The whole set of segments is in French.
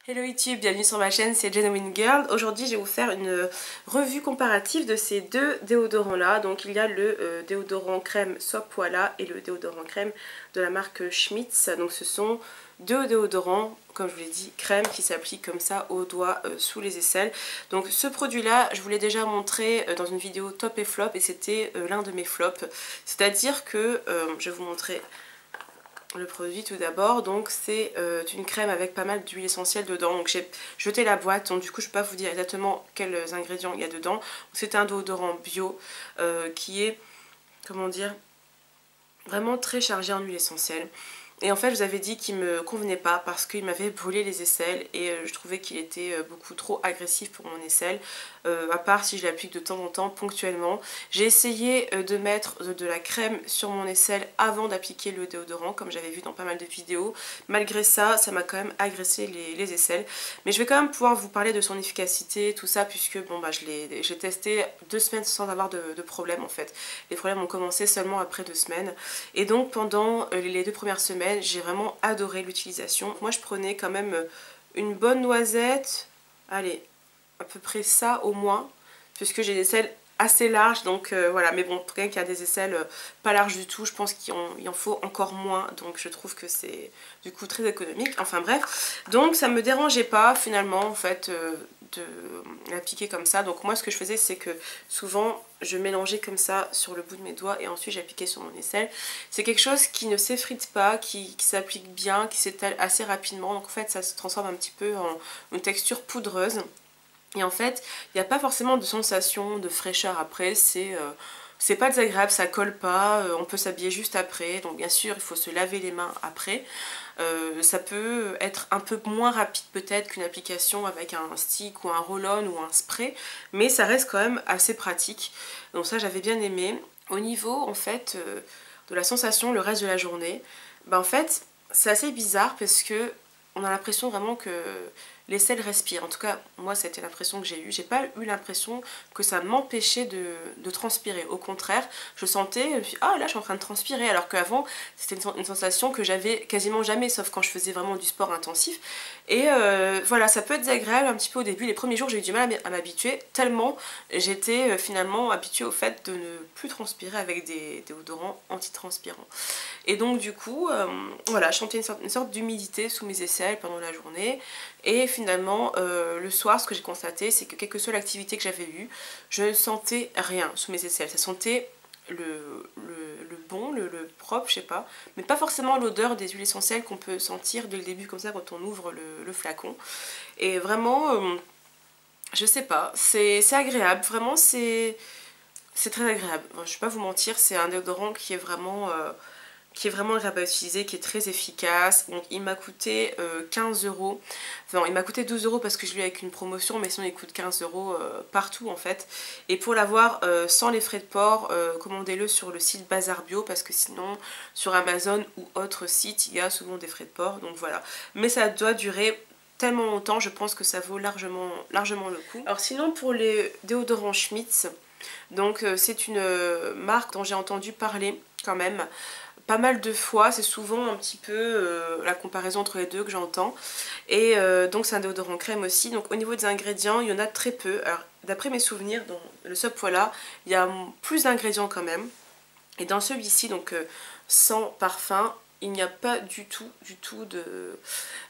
Hello YouTube, bienvenue sur ma chaîne, c'est Genuine Girl. Aujourd'hui je vais vous faire une revue comparative de ces deux déodorants là. Donc il y a le déodorant crème Soapwala et le déodorant crème de la marque Schmitz. Donc ce sont deux déodorants, comme je vous l'ai dit, crème qui s'appliquent comme ça au doigt sous les aisselles. Donc ce produit là, je vous l'ai déjà montré dans une vidéo top et flop et c'était l'un de mes flops. C'est-à-dire que, je vais vous montrer le produit tout d'abord. Donc c'est une crème avec pas mal d'huile essentielle dedans. Donc j'ai jeté la boîte, donc du coup je peux pas vous dire exactement quels ingrédients il y a dedans. C'est un déodorant bio qui est, comment dire, vraiment très chargé en huile essentielle. Et en fait je vous avais dit qu'il me convenait pas parce qu'il m'avait brûlé les aisselles et je trouvais qu'il était beaucoup trop agressif pour mon aisselle, à part si je l'applique de temps en temps ponctuellement. J'ai essayé de mettre de la crème sur mon aisselle avant d'appliquer le déodorant comme j'avais vu dans pas mal de vidéos. Malgré ça, ça m'a quand même agressé les aisselles. Mais je vais quand même pouvoir vous parler de son efficacité, tout ça, puisque bon bah j'ai testé 2 semaines sans avoir de problème en fait. Les problèmes ont commencé seulement après 2 semaines. Et donc pendant les 2 premières semaines, j'ai vraiment adoré l'utilisation. Moi je prenais quand même une bonne noisette, allez, à peu près ça au moins, puisque j'ai des aisselles assez larges, donc voilà. Mais bon, pour quelqu'un qui a des aisselles pas larges du tout, je pense qu'il en faut encore moins, donc je trouve que c'est du coup très économique. Enfin bref, donc ça me dérangeait pas finalement en fait de l'appliquer comme ça. Donc moi ce que je faisais, c'est que souvent je mélangeais comme ça sur le bout de mes doigts et ensuite j'appliquais sur mon aisselle. C'est quelque chose qui ne s'effrite pas, qui s'applique bien, qui s'étale assez rapidement, donc en fait ça se transforme un petit peu en une texture poudreuse. Et en fait, il n'y a pas forcément de sensation de fraîcheur après, c'est pas désagréable, ça colle pas, on peut s'habiller juste après, donc bien sûr il faut se laver les mains après. Ça peut être un peu moins rapide peut-être qu'une application avec un stick ou un roll-on ou un spray, mais ça reste quand même assez pratique, donc ça j'avais bien aimé. Au niveau en fait de la sensation le reste de la journée, bah en fait c'est assez bizarre parce que on a l'impression vraiment que l'aisselle respire. En tout cas, moi, c'était l'impression que j'ai eue. J'ai pas eu l'impression que ça m'empêchait de transpirer. Au contraire, je sentais, je me suis dit, ah là, je suis en train de transpirer. Alors qu'avant, c'était une sensation que j'avais quasiment jamais, sauf quand je faisais vraiment du sport intensif. Et voilà, ça peut être désagréable un petit peu au début. Les premiers jours, j'ai eu du mal à m'habituer, tellement j'étais finalement habituée au fait de ne plus transpirer avec des déodorants antitranspirants. Et donc du coup, voilà, je sentais une sorte d'humidité sous mes aisselles pendant la journée. Et finalement, le soir, ce que j'ai constaté, c'est que quelle que soit l'activité que j'avais eue, je ne sentais rien sous mes aisselles. Ça sentait le bon, le propre, je sais pas, mais pas forcément l'odeur des huiles essentielles qu'on peut sentir dès le début comme ça quand on ouvre le flacon. Et vraiment, je sais pas, c'est agréable, vraiment c'est très agréable. Enfin, je vais pas vous mentir, c'est un déodorant qui est vraiment agréable à utiliser, qui est très efficace. Donc il m'a coûté 15 euros. Enfin, il m'a coûté 12 euros parce que je l'ai eu avec une promotion, mais sinon il coûte 15 euros partout en fait. Et pour l'avoir sans les frais de port, commandez-le sur le site Bazar Bio parce que sinon sur Amazon ou autre site, il y a souvent des frais de port. Donc voilà. Mais ça doit durer tellement longtemps, je pense que ça vaut largement le coup. Alors sinon pour les déodorants Schmitz, donc c'est une marque dont j'ai entendu parler quand même pas mal de fois, c'est souvent un petit peu la comparaison entre les deux que j'entends. Et donc c'est un déodorant crème aussi, donc au niveau des ingrédients il y en a très peu. Alors d'après mes souvenirs dans le Soapwala il y a plus d'ingrédients quand même. Et dans celui-ci, donc sans parfum, il n'y a pas du tout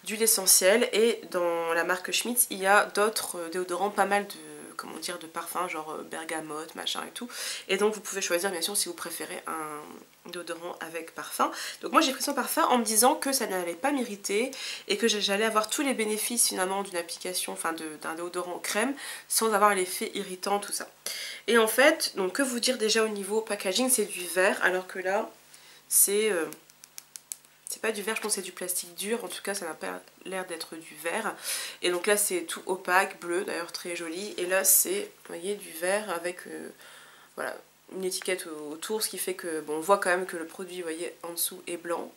d'huile essentielle. Et dans la marque Schmitz, il y a d'autres déodorants, pas mal de, comment dire, de parfums, genre bergamote, machin et tout. Et donc vous pouvez choisir bien sûr si vous préférez un déodorant avec parfum. Donc moi j'ai pris son parfum en me disant que ça n'allait pas m'irriter et que j'allais avoir tous les bénéfices finalement d'une application, enfin d'un déodorant crème, sans avoir l'effet irritant, tout ça. Et en fait, donc que vous dire déjà au niveau packaging, c'est du verre, alors que là, c'est pas du verre, je pense que c'est du plastique dur, en tout cas ça n'a pas l'air d'être du verre. Et donc là c'est tout opaque, bleu, d'ailleurs très joli, et là c'est, vous voyez, du verre avec voilà, une étiquette autour, ce qui fait que, bon, on voit quand même que le produit, vous voyez, en dessous est blanc.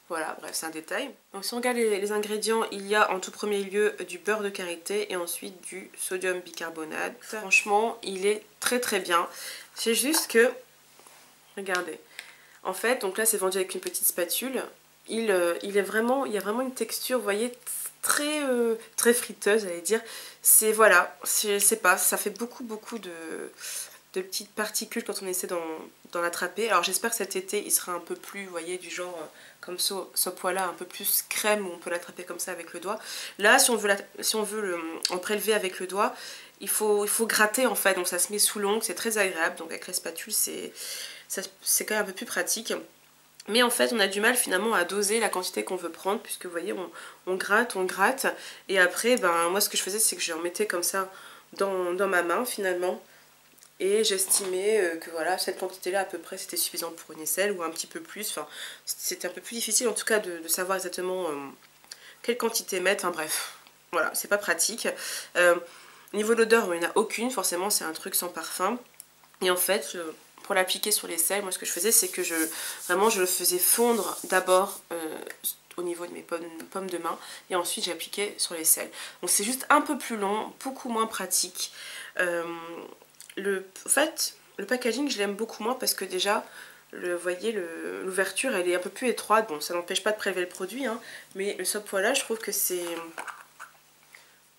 Voilà, bref, c'est un détail. Donc si on regarde les ingrédients, il y a en tout premier lieu du beurre de karité et ensuite du sodium bicarbonate. Franchement, il est très très bien. C'est juste que, regardez, en fait, donc là c'est vendu avec une petite spatule. Il y a vraiment une texture, vous voyez, très friteuse, j'allais dire. C'est voilà, c'est pas, ça fait beaucoup de petites particules quand on essaie d'en attraper. Alors j'espère que cet été il sera un peu plus, vous voyez, du genre comme ce poids-là, un peu plus crème, où on peut l'attraper comme ça avec le doigt. Là, si on veut en prélever avec le doigt, il faut gratter en fait, donc ça se met sous l'ongle, c'est très agréable. Donc avec la spatule, c'est quand même un peu plus pratique. Mais en fait on a du mal finalement à doser la quantité qu'on veut prendre, puisque vous voyez on gratte, et après ben moi ce que je faisais c'est que j'en mettais comme ça dans ma main finalement, et j'estimais que voilà, cette quantité là à peu près c'était suffisant pour une aisselle, ou un petit peu plus, enfin c'était un peu plus difficile en tout cas de savoir exactement quelle quantité mettre, enfin bref, voilà, c'est pas pratique. Niveau de l'odeur, il n'y en a aucune, forcément c'est un truc sans parfum, et en fait pour l'appliquer sur l'aisselle, moi ce que je faisais c'est que vraiment je le faisais fondre d'abord au niveau de mes paumes de main, et ensuite j'appliquais sur l'aisselle. Donc c'est juste un peu plus long, beaucoup moins pratique. En fait, le packaging je l'aime beaucoup moins parce que déjà, vous voyez, l'ouverture elle est un peu plus étroite. Bon, ça n'empêche pas de prélever le produit, hein, mais le Sopoila, je trouve que c'est...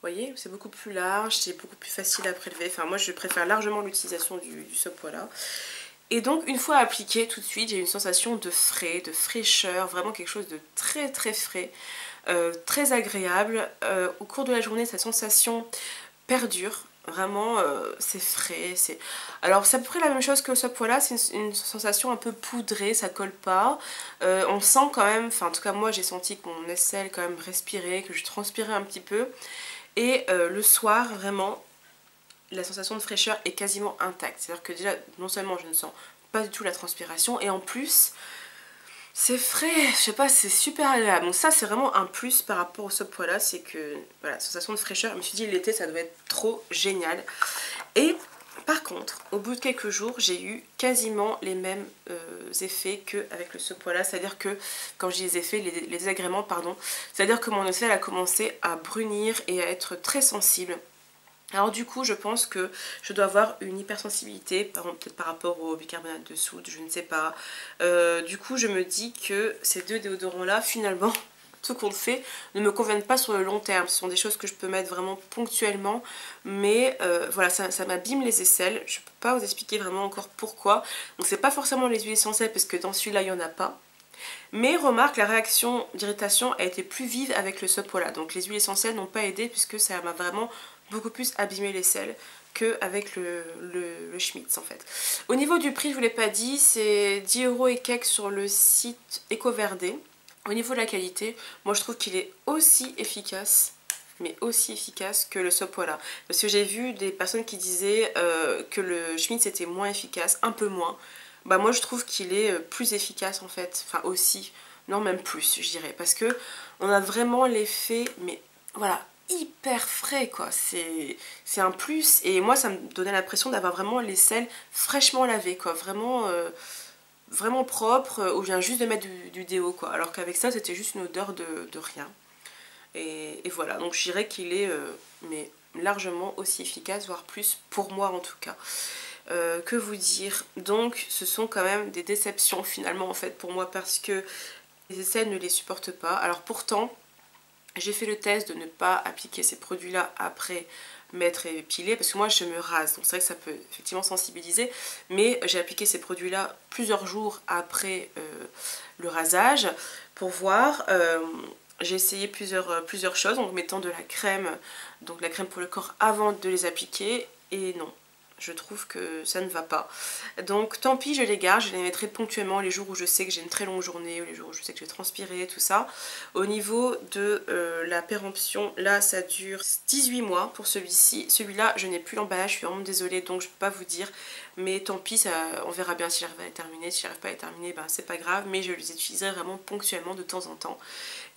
Vous voyez, c'est beaucoup plus large, c'est beaucoup plus facile à prélever. Enfin, moi je préfère largement l'utilisation du Sopoila. Et donc une fois appliqué, tout de suite j'ai une sensation de frais, de fraîcheur, vraiment quelque chose de très frais, très agréable. Au cours de la journée, cette sensation perdure, vraiment c'est frais. Alors c'est à peu près la même chose que au Sopoila, c'est une sensation un peu poudrée, ça colle pas. On sent quand même, enfin en tout cas moi j'ai senti que mon aisselle quand même respirait, que je transpirais un petit peu. Et le soir vraiment, la sensation de fraîcheur est quasiment intacte. C'est-à-dire que déjà, non seulement je ne sens pas du tout la transpiration, et en plus, c'est frais, je sais pas, c'est super agréable. Donc ça, c'est vraiment un plus par rapport au Sopoila, c'est que, voilà, sensation de fraîcheur. Je me suis dit, l'été, ça doit être trop génial. Et par contre, au bout de quelques jours, j'ai eu quasiment les mêmes effets qu'avec le Sopoila. C'est-à-dire que, quand je dis les effets, les désagréments, pardon, c'est-à-dire que mon aisselle a commencé à brunir et à être très sensible. Alors du coup je pense que je dois avoir une hypersensibilité, peut-être par rapport au bicarbonate de soude, je ne sais pas. Du coup je me dis que ces deux déodorants là finalement, tout compte fait, ne me conviennent pas sur le long terme. Ce sont des choses que je peux mettre vraiment ponctuellement, mais voilà, ça m'abîme les aisselles. Je ne peux pas vous expliquer vraiment encore pourquoi. Donc c'est pas forcément les huiles essentielles, parce que dans celui-là il n'y en a pas. Mais remarque, la réaction d'irritation a été plus vive avec le Sopoila. Donc les huiles essentielles n'ont pas aidé, puisque ça m'a vraiment beaucoup plus abîmé l'aisselle qu'avec le Schmitz en fait. Au niveau du prix, je ne vous l'ai pas dit, c'est 10 € et quelques sur le site EcoVerde. Au niveau de la qualité, moi je trouve qu'il est aussi efficace, mais aussi efficace que le Sopoila. Parce que j'ai vu des personnes qui disaient que le Schmitz était moins efficace, un peu moins. Bah moi je trouve qu'il est plus efficace en fait, enfin aussi, non même plus je dirais, parce que on a vraiment l'effet, mais voilà, hyper frais quoi, c'est un plus, et moi ça me donnait l'impression d'avoir vraiment l'aisselle fraîchement lavée quoi, vraiment, vraiment propre, où je viens juste de mettre du déo quoi, alors qu'avec ça c'était juste une odeur de rien, et voilà, donc je dirais qu'il est mais largement aussi efficace, voire plus pour moi en tout cas. Que vous dire, donc ce sont quand même des déceptions finalement en fait pour moi, parce que les aisselles ne les supportent pas. Alors pourtant j'ai fait le test de ne pas appliquer ces produits là après m'être épilée, parce que moi je me rase, donc c'est vrai que ça peut effectivement sensibiliser, mais j'ai appliqué ces produits là plusieurs jours après le rasage pour voir. J'ai essayé plusieurs choses en mettant de la crème, donc la crème pour le corps avant de les appliquer, et non, je trouve que ça ne va pas. Donc tant pis, je les garde, je les mettrai ponctuellement les jours où je sais que j'ai une très longue journée, ou les jours où je sais que je vais transpirer, tout ça. Au niveau de la péremption, là ça dure 18 mois pour celui-ci. Celui-là, je n'ai plus l'emballage, je suis vraiment désolée, donc je ne peux pas vous dire. Mais tant pis, on verra bien si j'arrive à les terminer. Si j'arrive pas à les terminer, ben c'est pas grave, mais je les utiliserai vraiment ponctuellement de temps en temps.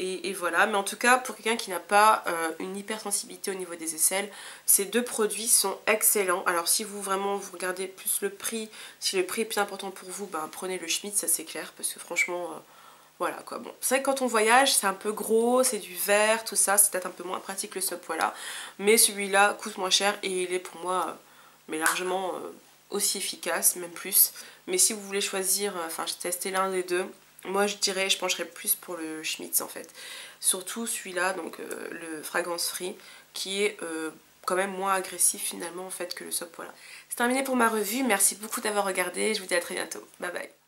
Et voilà, mais en tout cas pour quelqu'un qui n'a pas une hypersensibilité au niveau des aisselles, ces deux produits sont excellents. Alors si vous regardez plus le prix, si le prix est plus important pour vous, ben prenez le Schmitz, ça c'est clair, parce que franchement voilà quoi. Bon, c'est vrai que quand on voyage c'est un peu gros, c'est du verre, tout ça, c'est peut-être un peu moins pratique le Sopoila, mais celui-là coûte moins cher et il est pour moi mais largement aussi efficace, même plus. Mais si vous voulez choisir, enfin j'ai testé l'un des deux, Moi je dirais, je pencherais plus pour le Schmitz en fait. Surtout celui-là, donc le Fragrance Free, qui est quand même moins agressif finalement en fait que le Soap Voilà. C'est terminé pour ma revue, merci beaucoup d'avoir regardé, je vous dis à très bientôt, bye bye.